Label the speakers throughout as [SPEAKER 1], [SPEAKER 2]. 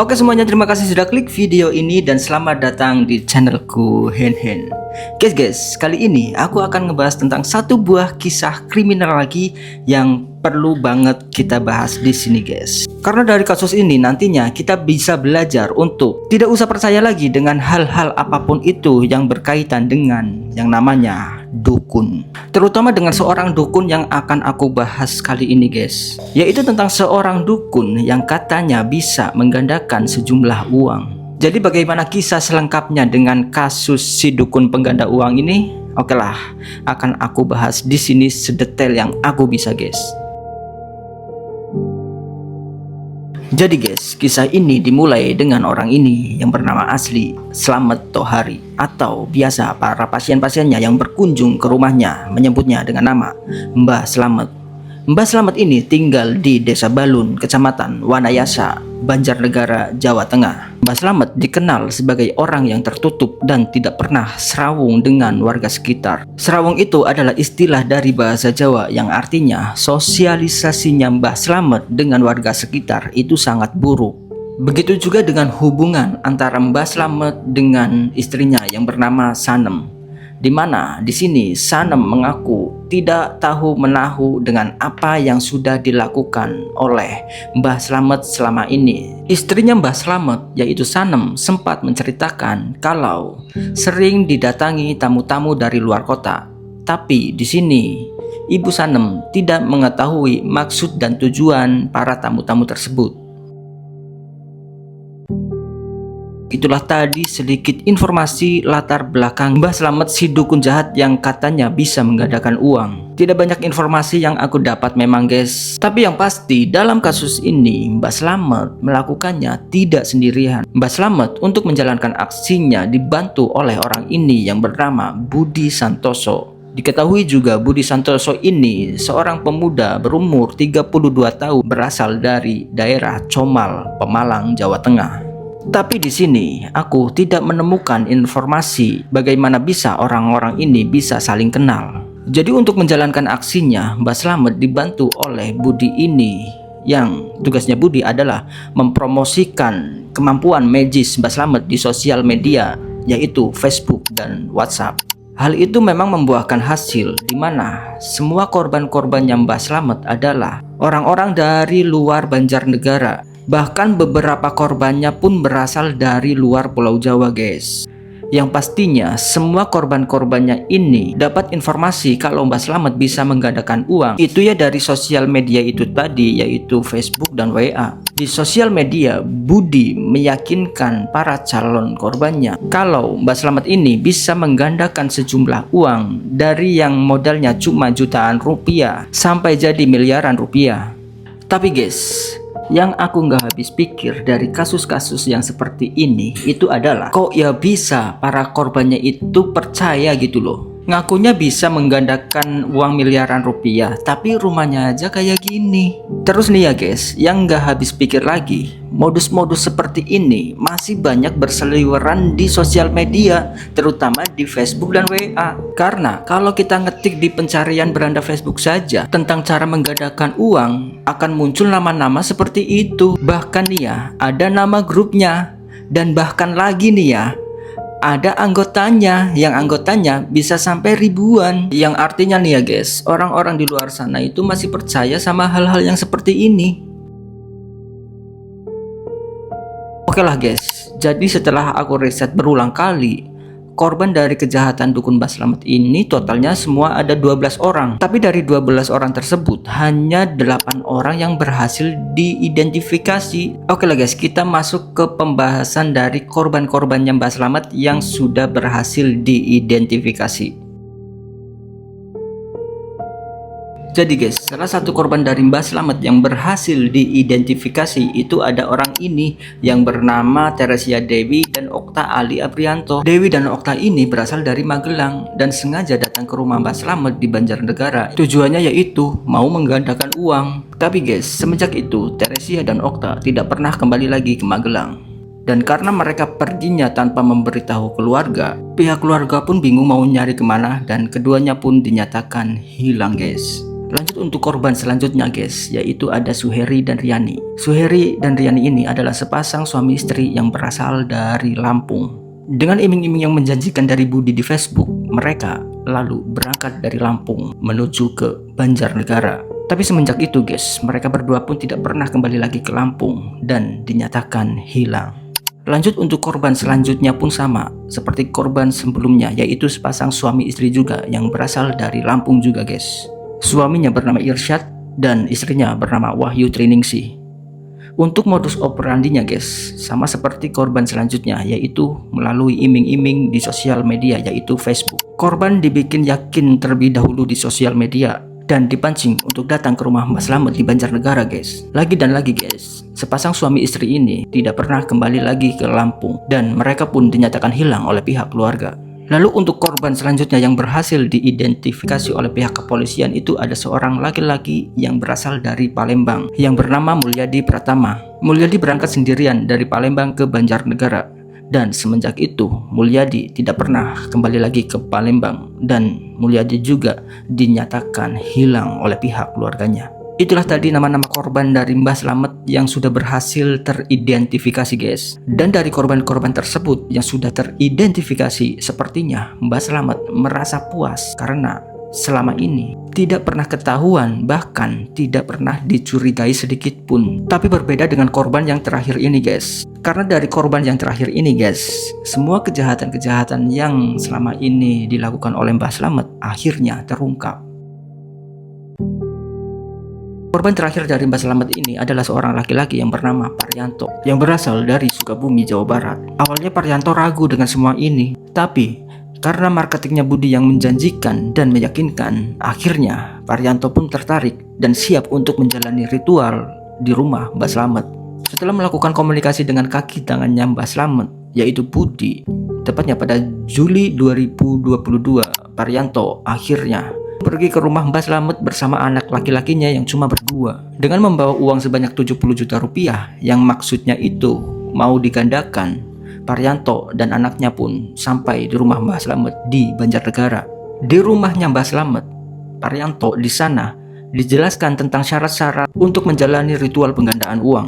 [SPEAKER 1] Oke semuanya, terima kasih sudah klik video ini dan selamat datang di channelku Hen. Guys, kali ini aku akan ngebahas tentang satu buah kisah kriminal lagi yang perlu banget kita bahas di sini guys. Karena dari kasus ini nantinya kita bisa belajar untuk tidak usah percaya lagi dengan hal-hal apapun itu yang berkaitan dengan yang namanya dukun. Terutama dengan seorang dukun yang akan aku bahas kali ini guys, yaitu tentang seorang dukun yang katanya bisa menggandakan sejumlah uang. Jadi bagaimana kisah selengkapnya dengan kasus si dukun pengganda uang ini? Oke lah, akan aku bahas di sini sedetail yang aku bisa guys. Jadi guys, kisah ini dimulai dengan orang ini yang bernama asli Slamet Tohari, atau biasa para pasien-pasiennya yang berkunjung ke rumahnya menyebutnya dengan nama Mbah Slamet. Mbah Slamet ini tinggal di Desa Balun, Kecamatan Wanayasa, Banjarnegara, Jawa Tengah. Mbah Slamet dikenal sebagai orang yang tertutup dan tidak pernah serawung dengan warga sekitar. Serawung itu adalah istilah dari bahasa Jawa yang artinya sosialisasinya Mbah Slamet dengan warga sekitar itu sangat buruk. Begitu juga dengan hubungan antara Mbah Slamet dengan istrinya yang bernama Sanem, di mana di sini Sanem mengaku tidak tahu menahu dengan apa yang sudah dilakukan oleh Mbah Slamet selama ini. Istrinya Mbah Slamet yaitu Sanem sempat menceritakan kalau sering didatangi tamu-tamu dari luar kota. Tapi di sini Ibu Sanem tidak mengetahui maksud dan tujuan para tamu-tamu tersebut. Itulah tadi sedikit informasi latar belakang Mbah Slamet, si dukun jahat yang katanya bisa menggandakan uang. Tidak banyak informasi yang aku dapat memang guys, tapi yang pasti dalam kasus ini Mbah Slamet melakukannya tidak sendirian. Mbah Slamet untuk menjalankan aksinya dibantu oleh orang ini yang bernama Budi Santoso. Diketahui juga Budi Santoso ini seorang pemuda berumur 32 tahun berasal dari daerah Comal, Pemalang, Jawa Tengah. Tapi di sini aku tidak menemukan informasi bagaimana bisa orang-orang ini bisa saling kenal. Jadi untuk menjalankan aksinya Mbah Slamet dibantu oleh Budi ini, yang tugasnya Budi adalah mempromosikan kemampuan magis Mbah Slamet di sosial media yaitu Facebook dan WhatsApp. Hal itu memang membuahkan hasil di mana semua korban-korbannya Mbah Slamet adalah orang-orang dari luar Banjarnegara. Bahkan beberapa korbannya pun berasal dari luar Pulau Jawa guys. Yang pastinya semua korban-korbannya ini dapat informasi kalau Mbah Slamet bisa menggandakan uang itu ya dari sosial media itu tadi, yaitu Facebook dan WA. Di sosial media Budi meyakinkan para calon korbannya kalau Mbah Slamet ini bisa menggandakan sejumlah uang dari yang modalnya cuma jutaan rupiah sampai jadi miliaran rupiah. Tapi guys, yang aku nggak habis pikir dari kasus-kasus yang seperti ini itu adalah kok ya bisa para korbannya itu percaya gitu loh. Ngakunya bisa menggandakan uang miliaran rupiah, tapi rumahnya aja kayak gini. Terus nih ya guys, yang nggak habis pikir lagi, modus-modus seperti ini masih banyak berseliweran di sosial media, terutama di Facebook dan WA. Karena kalau kita ngetik di pencarian beranda Facebook saja tentang cara menggandakan uang, akan muncul nama-nama seperti itu. Bahkan nih ya, ada nama grupnya, dan bahkan lagi nih ya, ada anggotanya, yang anggotanya bisa sampai ribuan. Yang artinya nih ya guys, orang-orang di luar sana itu masih percaya sama hal-hal yang seperti ini. Oke lah guys, jadi setelah aku riset berulang kali, korban dari kejahatan dukun Mbah Slamet ini totalnya semua ada 12 orang. Tapi dari 12 orang tersebut hanya 8 orang yang berhasil diidentifikasi. Oke lah guys, kita masuk ke pembahasan dari korban-korbannya Mbah Slamet yang sudah berhasil diidentifikasi. Jadi guys, salah satu korban dari Mbah Slamet yang berhasil diidentifikasi itu ada orang ini yang bernama Teresia Dewi dan Okta Ali Aprianto. Dewi dan Okta ini berasal dari Magelang dan sengaja datang ke rumah Mbah Slamet di Banjarnegara. Tujuannya yaitu mau menggandakan uang. Tapi guys, semenjak itu Teresia dan Okta tidak pernah kembali lagi ke Magelang. Dan karena mereka perginya tanpa memberitahu keluarga, pihak keluarga pun bingung mau nyari kemana dan keduanya pun dinyatakan hilang guys. Lanjut untuk korban selanjutnya guys, yaitu ada Suheri dan Riani. Suheri dan Riani ini adalah sepasang suami istri yang berasal dari Lampung. Dengan iming-iming yang menjanjikan dari Budi di Facebook, mereka lalu berangkat dari Lampung menuju ke Banjarnegara. Tapi semenjak itu guys, mereka berdua pun tidak pernah kembali lagi ke Lampung dan dinyatakan hilang. Lanjut untuk korban selanjutnya pun sama seperti korban sebelumnya, yaitu sepasang suami istri juga yang berasal dari Lampung juga guys. Suaminya bernama Irsyad dan istrinya bernama Wahyu Triningsih. Untuk modus operandinya guys, sama seperti korban selanjutnya, yaitu melalui iming-iming di sosial media yaitu Facebook. Korban dibikin yakin terlebih dahulu di sosial media dan dipancing untuk datang ke rumah Mbak Slamet di Banjarnegara guys. Lagi dan lagi guys, sepasang suami istri ini tidak pernah kembali lagi ke Lampung dan mereka pun dinyatakan hilang oleh pihak keluarga. Lalu untuk korban selanjutnya yang berhasil diidentifikasi oleh pihak kepolisian itu ada seorang laki-laki yang berasal dari Palembang yang bernama Mulyadi Pratama. Mulyadi berangkat sendirian dari Palembang ke Banjarnegara dan semenjak itu Mulyadi tidak pernah kembali lagi ke Palembang dan Mulyadi juga dinyatakan hilang oleh pihak keluarganya. Itulah tadi nama-nama korban dari Mbah Slamet yang sudah berhasil teridentifikasi guys. Dan dari korban-korban tersebut yang sudah teridentifikasi, sepertinya Mbah Slamet merasa puas karena selama ini tidak pernah ketahuan, bahkan tidak pernah dicurigai sedikit pun. Tapi berbeda dengan korban yang terakhir ini guys. Karena dari korban yang terakhir ini guys, semua kejahatan-kejahatan yang selama ini dilakukan oleh Mbah Slamet akhirnya terungkap. Korban terakhir dari Mbah Slamet ini adalah seorang laki-laki yang bernama Paryanto yang berasal dari Sukabumi, Jawa Barat. Awalnya Paryanto ragu dengan semua ini, tapi karena marketingnya Budi yang menjanjikan dan meyakinkan, akhirnya Paryanto pun tertarik dan siap untuk menjalani ritual di rumah Mbah Slamet. Setelah melakukan komunikasi dengan kaki tangannya Mbah Slamet, yaitu Budi, tepatnya pada Juli 2022, Paryanto akhirnya pergi ke rumah Mbah Slamet bersama anak laki-lakinya yang cuma berdua dengan membawa uang sebanyak 70 juta rupiah yang maksudnya itu mau digandakan. Paryanto dan anaknya pun sampai di rumah Mbah Slamet di Banjarnegara. Di rumahnya Mbah Slamet, Paryanto di sana dijelaskan tentang syarat-syarat untuk menjalani ritual penggandaan uang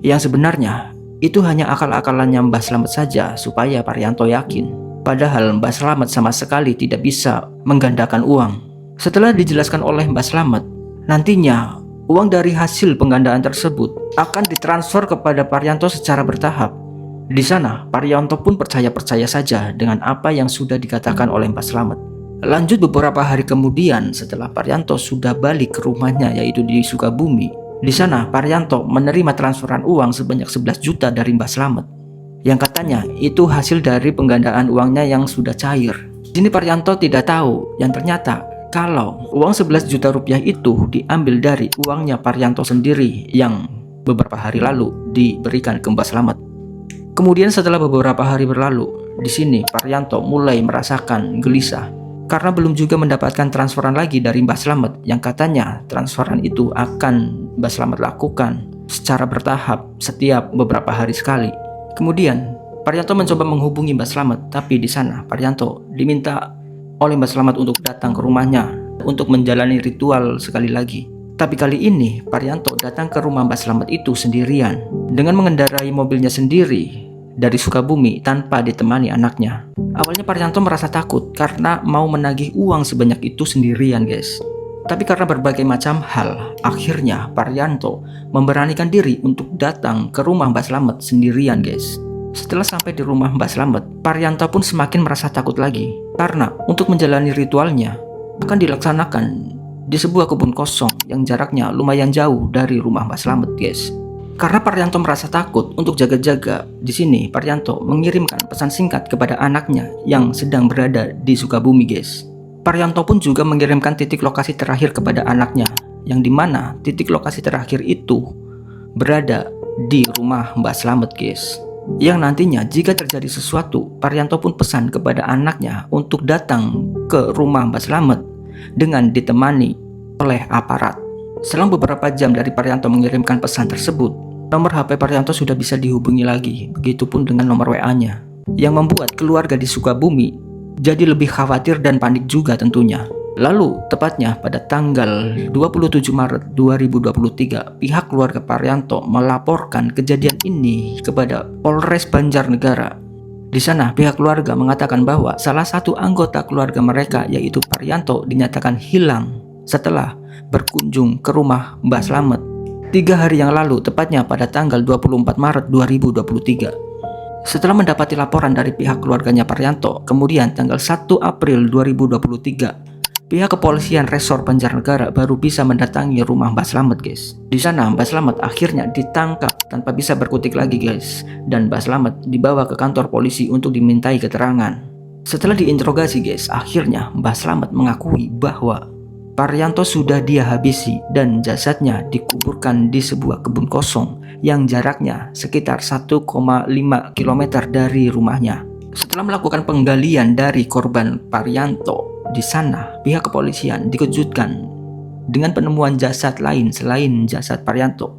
[SPEAKER 1] yang sebenarnya itu hanya akal-akalannya Mbah Slamet saja supaya Paryanto yakin. Padahal Mbah Slamet sama sekali tidak bisa menggandakan uang. Setelah dijelaskan oleh Mbah Slamet, nantinya uang dari hasil penggandaan tersebut akan ditransfer kepada Paryanto secara bertahap. Di sana, Paryanto pun percaya-percaya saja dengan apa yang sudah dikatakan oleh Mbah Slamet. Lanjut beberapa hari kemudian setelah Paryanto sudah balik ke rumahnya yaitu di Sukabumi. Di sana, Paryanto menerima transferan uang sebanyak 11 juta dari Mbah Slamet. Yang katanya itu hasil dari penggandaan uangnya yang sudah cair. Di sini Paryanto tidak tahu yang ternyata kalau uang 11 juta rupiah itu diambil dari uangnya Paryanto sendiri yang beberapa hari lalu diberikan ke Mbah Slamet. Kemudian setelah beberapa hari berlalu, di sini Paryanto mulai merasakan gelisah karena belum juga mendapatkan transferan lagi dari Mbah Slamet yang katanya transferan itu akan Mbah Slamet lakukan secara bertahap setiap beberapa hari sekali. Kemudian Paryanto mencoba menghubungi Mbah Slamet, tapi di sana Paryanto diminta oleh Mbah Slamet untuk datang ke rumahnya untuk menjalani ritual sekali lagi. Tapi kali ini Paryanto datang ke rumah Mbah Slamet itu sendirian dengan mengendarai mobilnya sendiri dari Sukabumi tanpa ditemani anaknya. Awalnya Paryanto merasa takut karena mau menagih uang sebanyak itu sendirian guys. Tapi karena berbagai macam hal, akhirnya Paryanto memberanikan diri untuk datang ke rumah Mbah Slamet sendirian guys. Setelah sampai di rumah Mbah Slamet, Paryanto pun semakin merasa takut lagi karena untuk menjalani ritualnya akan dilaksanakan di sebuah kebun kosong yang jaraknya lumayan jauh dari rumah Mbah Slamet guys. Karena Paryanto merasa takut untuk jaga-jaga, di sini Paryanto mengirimkan pesan singkat kepada anaknya yang sedang berada di Sukabumi guys. Paryanto pun juga mengirimkan titik lokasi terakhir kepada anaknya, yang dimana titik lokasi terakhir itu berada di rumah Mbah Slamet guys. Yang nantinya jika terjadi sesuatu, Paryanto pun pesan kepada anaknya untuk datang ke rumah Mbah Slamet dengan ditemani oleh aparat. Selang beberapa jam dari Paryanto mengirimkan pesan tersebut, nomor HP Paryanto sudah bisa dihubungi lagi, begitupun dengan nomor WA-nya, yang membuat keluarga di Sukabumi jadi lebih khawatir dan panik juga tentunya. Lalu, tepatnya pada tanggal 27 Maret 2023, pihak keluarga Parianto melaporkan kejadian ini kepada Polres Banjarnegara. Di sana, pihak keluarga mengatakan bahwa salah satu anggota keluarga mereka, yaitu Parianto, dinyatakan hilang setelah berkunjung ke rumah Mbah Slamet 3 hari yang lalu, tepatnya pada tanggal 24 Maret 2023. Setelah mendapati laporan dari pihak keluarganya Parianto, kemudian tanggal 1 April 2023, pihak kepolisian Resor Banjarnegara baru bisa mendatangi rumah Mbah Slamet, guys. Di sana Mbah Slamet akhirnya ditangkap tanpa bisa berkutik lagi, guys. Dan Mbah Slamet dibawa ke kantor polisi untuk dimintai keterangan. Setelah diinterogasi, guys, akhirnya Mbah Slamet mengakui bahwa Parianto sudah dia habisi dan jasadnya dikuburkan di sebuah kebun kosong yang jaraknya sekitar 1,5 km dari rumahnya. Setelah melakukan penggalian dari korban Parianto, di sana pihak kepolisian dikejutkan dengan penemuan jasad lain selain jasad Parianto.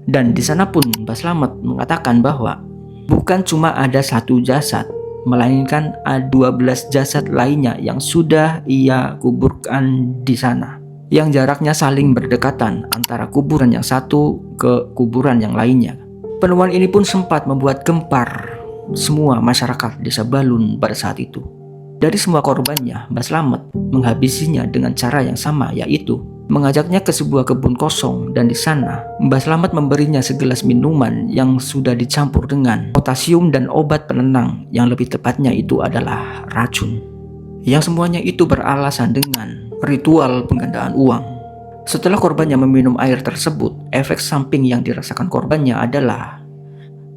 [SPEAKER 1] Dan di sana pun Mbah Slamet mengatakan bahwa bukan cuma ada satu jasad, melainkan ada 12 jasad lainnya yang sudah ia kuburkan di sana, yang jaraknya saling berdekatan antara kuburan yang satu ke kuburan yang lainnya. Penemuan ini pun sempat membuat gempar semua masyarakat desa Balun pada saat itu. Dari semua korbannya, Mbah Slamet menghabisinya dengan cara yang sama, yaitu mengajaknya ke sebuah kebun kosong, dan di sana Mbah Slamet memberinya segelas minuman yang sudah dicampur dengan potasium dan obat penenang, yang lebih tepatnya itu adalah racun. Yang semuanya itu beralasan dengan ritual penggandaan uang. Setelah korbannya meminum air tersebut, efek samping yang dirasakan korbannya adalah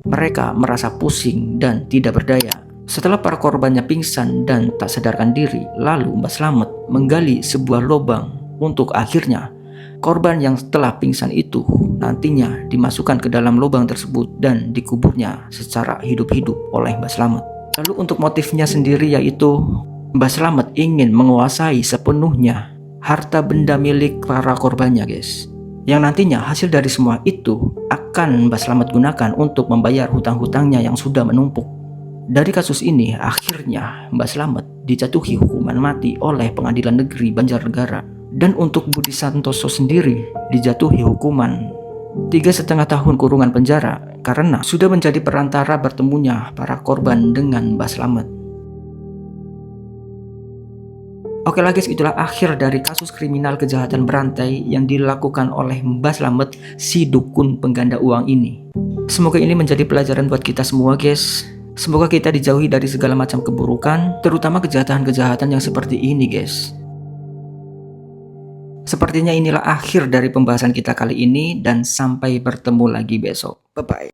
[SPEAKER 1] mereka merasa pusing dan tidak berdaya. Setelah para korbannya pingsan dan tak sadarkan diri, lalu Mbah Slamet menggali sebuah lubang untuk akhirnya korban yang telah pingsan itu nantinya dimasukkan ke dalam lubang tersebut dan dikuburnya secara hidup-hidup oleh Mbah Slamet. Lalu untuk motifnya sendiri, yaitu Mbah Slamet ingin menguasai sepenuhnya harta benda milik para korbannya, guys. Yang nantinya hasil dari semua itu akan Mbah Slamet gunakan untuk membayar hutang-hutangnya yang sudah menumpuk. Dari kasus ini akhirnya Mbah Slamet dijatuhi hukuman mati oleh Pengadilan Negeri Banjarnegara. Dan untuk Budi Santoso sendiri dijatuhi hukuman 3,5 tahun kurungan penjara karena sudah menjadi perantara bertemunya para korban dengan Mbah Slamet. Oke lah guys, itulah akhir dari kasus kriminal kejahatan berantai yang dilakukan oleh Mbah Slamet, si dukun pengganda uang ini. Semoga ini menjadi pelajaran buat kita semua, guys. Semoga kita dijauhi dari segala macam keburukan, terutama kejahatan-kejahatan yang seperti ini, guys. Sepertinya inilah akhir dari pembahasan kita kali ini, dan sampai bertemu lagi besok. Bye-bye.